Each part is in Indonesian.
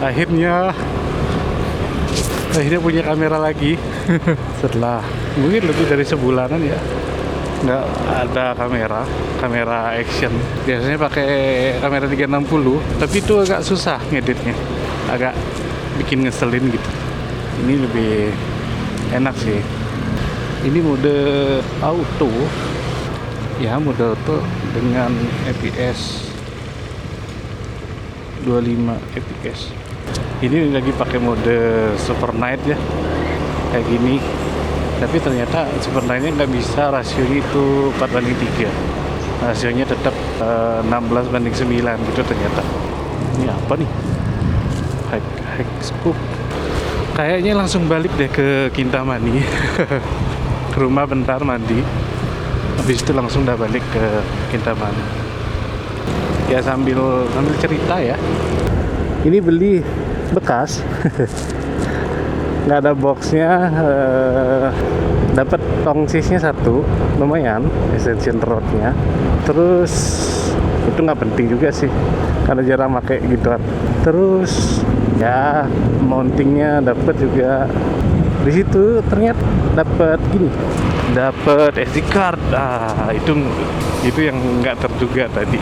Akhirnya punya kamera lagi. Setelah mungkin lebih dari sebulanan ya nggak ada kamera action. Biasanya pakai kamera 360, tapi itu agak susah ngeditnya, agak bikin ngeselin gitu. Ini lebih enak sih. Ini mode auto ya, mode auto dengan fps 25 fps. Ini lagi pakai mode super night ya, kayak gini. Tapi ternyata super night-nya nggak bisa rasionya itu 4:3. Rasionya tetap 16:9 gitu ternyata. Ini apa nih? Hack scoop. Kayaknya langsung balik deh ke Kintamani. Ke rumah bentar mandi. Habis itu langsung udah balik ke Kintamani. Ya sambil cerita ya. Ini beli bekas. Nggak ada boxnya, dapat tongsisnya satu, lumayan extension rodnya. Terus itu nggak penting juga sih karena jarang pakai gituan. Terus ya mountingnya dapat juga. Di situ ternyata dapat gini, dapat SD card. Itu yang nggak terduga tadi.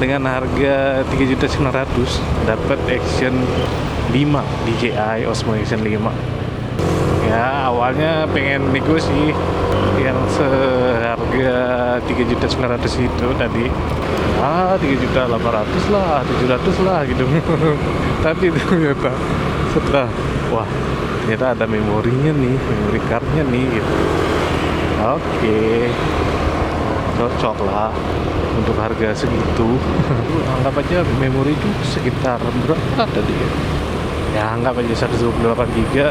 Dengan harga 3.900.000 dapat Action 5 DJI Osmo Action 5. Ya awalnya pengen nego sih yang seharga 3.900.000 itu tadi. 3.800.000 lah, 700 lah gitu. Tapi ternyata setelah ternyata ada memorinya nih, memory cardnya nih gitu. Oke, cocok lah untuk harga segitu. Anggap aja memori itu sekitar berapa tadi ya, anggap aja 128 GB.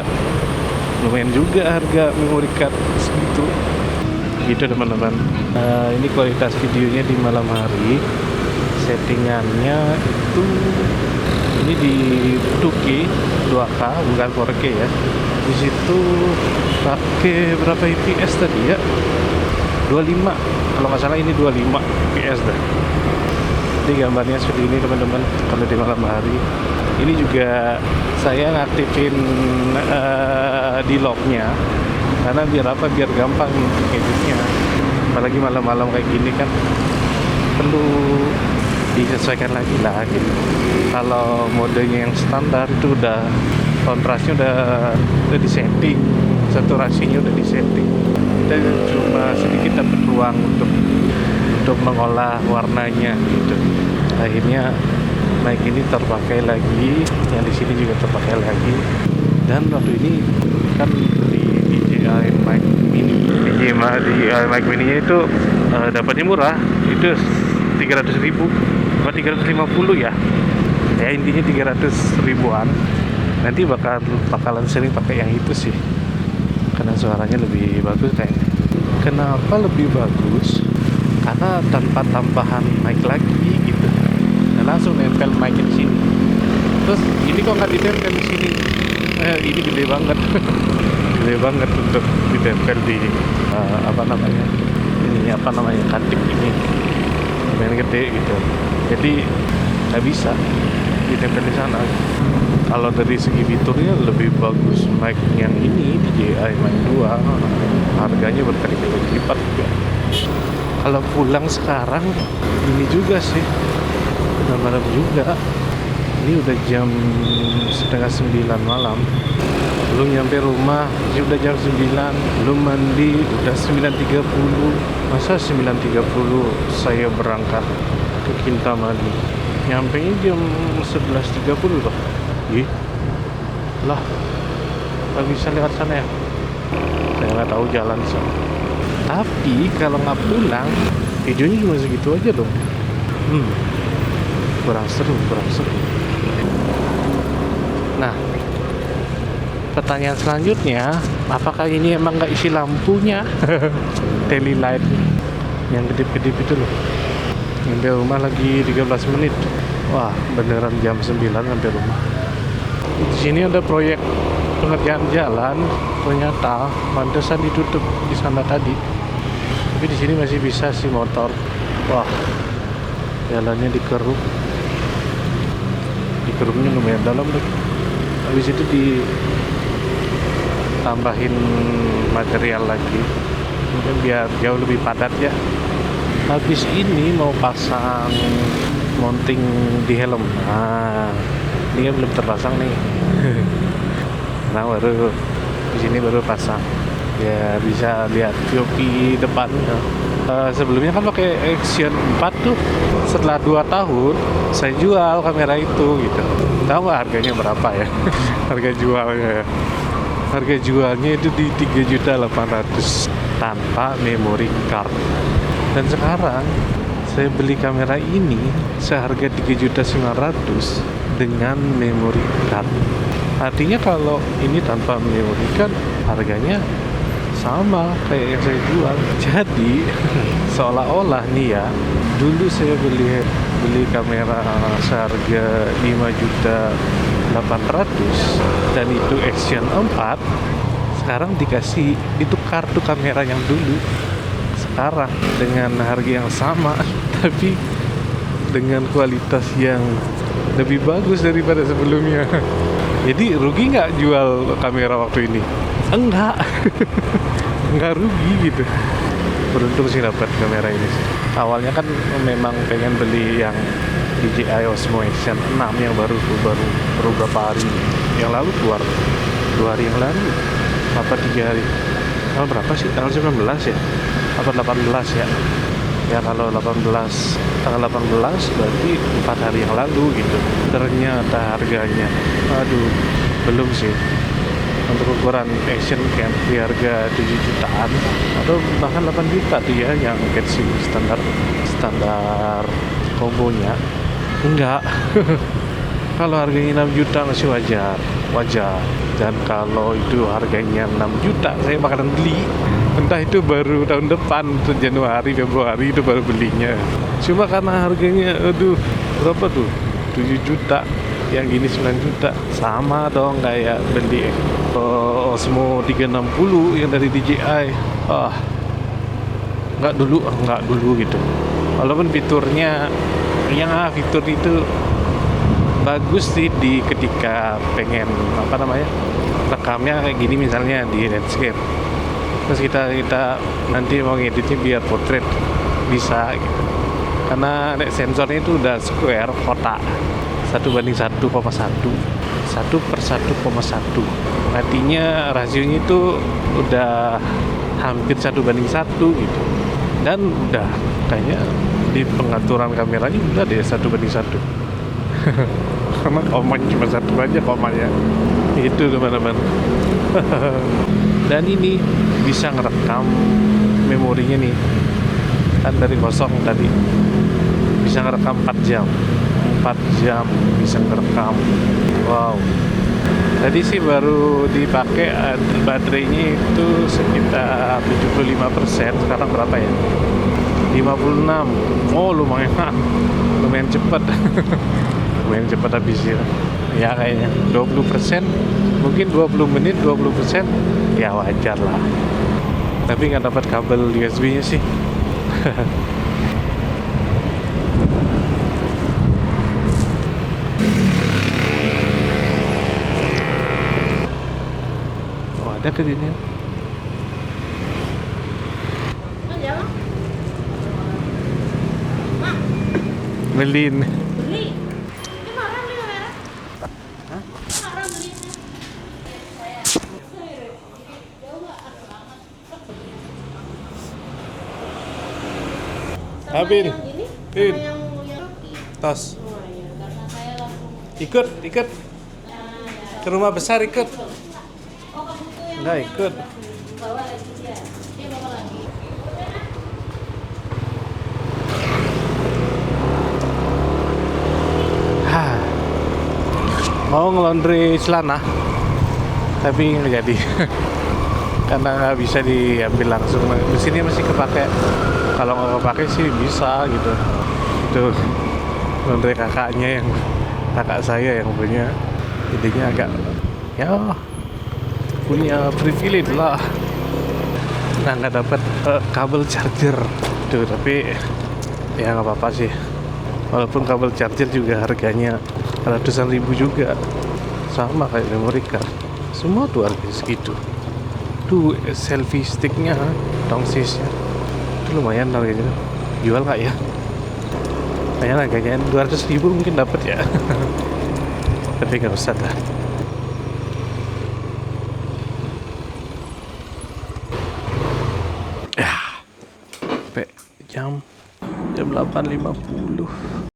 Lumayan juga harga memory card segitu gitu teman-teman. Ini kualitas videonya di malam hari. Settingannya itu ini di 2K 2K bukan 4K ya. Di situ pakai berapa fps tadi ya, 25 kalau nggak salah, ini 25 fps dah. Jadi gambarnya seperti ini teman-teman kalau di malam hari. Ini juga saya ngaktifin di locknya karena biar gampang untuk editnya. Apalagi malam-malam kayak gini kan perlu disesuaikan lagi lah gitu. Kalau modenya yang standar itu udah kontrasnya udah disetting, saturasinya udah disetting. Kita cuma sedikit dapat ruang untuk mengolah warnanya gitu. Akhirnya mic ini terpakai lagi, yang di sini juga terpakai lagi. Dan waktu ini kan di DJI mic mini, DJI mic mini-nya itu dapatnya murah, itu 300.000 atau 350 ya. Ya intinya 300 ribuan. Nanti bakalan sering pakai yang itu sih, karena suaranya lebih bagus kayaknya. Kenapa lebih bagus? Karena tanpa tambahan mic lagi gitu. Nah, langsung nempel mic di sini. Terus ini kok nggak ditempel di sini? Ini gede banget. Gede banget untuk ditempel di katik ini. Lumayan gede gitu. Jadi nggak bisa ditempel di sana. Kalau dari segi fiturnya lebih bagus mic yang ini DJI Mic 2, harganya berkali-kali lipat juga. Kalau pulang sekarang ini juga sih, udah malam juga. Ini udah jam 8:30 malam. Belum nyampe rumah, ini udah jam 9. Belum mandi, udah 9.30. Masa 9.30 saya berangkat ke Kintamani? Nyampe jam 11.30 loh. Lah, nggak bisa lewat sana ya? Saya nggak tahu jalan sana. Tapi kalau nggak pulang, videonya cuma segitu aja dong. Kurang seru. Nah, pertanyaan selanjutnya, apakah ini emang nggak isi lampunya? Daily light yang kedip-kedip itu loh. Sampai rumah lagi 13 menit. Wah, beneran jam 9 sampai rumah. Di sini ada proyek pengerjaan jalan, ternyata pantesan ditutup di sana tadi. Tapi di sini masih bisa sih motor. Wah, jalannya dikeruk. Dikeruknya lumayan dalam lagi. habis itu ditambahin material lagi mungkin biar jauh lebih padat ya. Habis ini mau pasang mounting di helm. Nah, ini kan belum terpasang nih. Nah, baru di sini baru pasang. Ya bisa lihat POV depan. Sebelumnya kan pakai Action 4 tuh. Setelah 2 tahun saya jual kamera itu gitu. Tahu nggak harganya berapa ya? Harga jualnya. Harga jualnya itu di 3.800.000 tanpa memory card. Dan sekarang saya beli kamera ini seharga 3.900.000 dengan memory card. Artinya kalau ini tanpa memory card harganya sama kayak yang saya jual. Jadi seolah-olah nih ya, dulu saya beli kamera seharga 5.800.000 dan itu Action 4. Sekarang dikasih itu kartu kamera yang dulu. Sekarang dengan harga yang sama tapi dengan kualitas yang lebih bagus daripada sebelumnya. Jadi rugi nggak jual kamera waktu ini? Enggak. Enggak rugi gitu. Beruntung sih dapat kamera ini sih. Awalnya kan memang pengen beli yang DJI Osmo Action 6 yang baru beberapa hari yang lalu keluar. 2 hari yang lalu apa 3 hari? Tanggal berapa sih? Tanggal 19 ya? Apa 18 ya? Ya kalau tanggal 18 berarti 4 hari yang lalu gitu. Ternyata harganya aduh belum sih. Untuk ukuran Action Cam di harga 7 jutaan atau bahkan 8 juta tuh ya yang casing standar kombonya. Enggak. Kalau harganya 6 juta masih wajar. Dan kalau itu harganya 6 juta saya bakalan beli. Entah itu baru tahun depan, Januari, Februari itu baru belinya. Cuma karena harganya aduh berapa tuh? 7 juta. Yang gini 9 juta. Sama dong kayak beli Osmo 360 yang dari DJI. Enggak dulu gitu. Walaupun fiturnya fitur itu bagus sih di ketika pengen rekamnya kayak gini misalnya di landscape. Terus kita nanti mau ngeditnya biar portrait bisa gitu. Karena sensornya itu udah square kotak 1:1,1 1/1,1. Artinya rasionya itu udah hampir 1:1 gitu. Dan udah kayaknya di pengaturan kameranya udah deh 1:1. Karena komanya cuma satu aja komanya. Itu teman-teman. Dan ini bisa ngerekam memorinya nih. Kan dari kosong tadi. Bisa ngerekam 4 jam bisa ngerekam. Wow. Tadi sih baru dipakai baterainya itu sekitar 75%. Sekarang berapa ya? 56. Oh lumayan cepat. Lumayan cepat habisnya. Ya kayaknya 20%. Mungkin 20 menit 20%. Ya wajar lah. Tapi nggak dapat kabel USB-nya sih. Ada ke sini. Beli. Ini marah beli kamera? Hah? Marah belinya. Abin. Bin. Tos. Ikut. Ke rumah besar ikut. Enggak ikut. Mau ngelondri celana tapi nggak jadi. Karena nggak bisa diambil langsung. Mesinnya masih kepake. Kalau nggak kepake sih bisa gitu. Itu laundry kakak saya yang punya. Jadinya agak punya privilege lah. Nah nggak dapat kabel charger tuh, tapi ya nggak apa-apa sih. Walaupun kabel charger juga harganya ratusan ribu juga. sama kayak memory card, semua tuh harganya segitu. Tuh selfie sticknya, tongsisnya itu lumayan harganya. Jual nggak ya? Kayaknya harganya 200.000 mungkin dapat ya. Tapi nggak usah lah. Ya, sampai jam 8.50.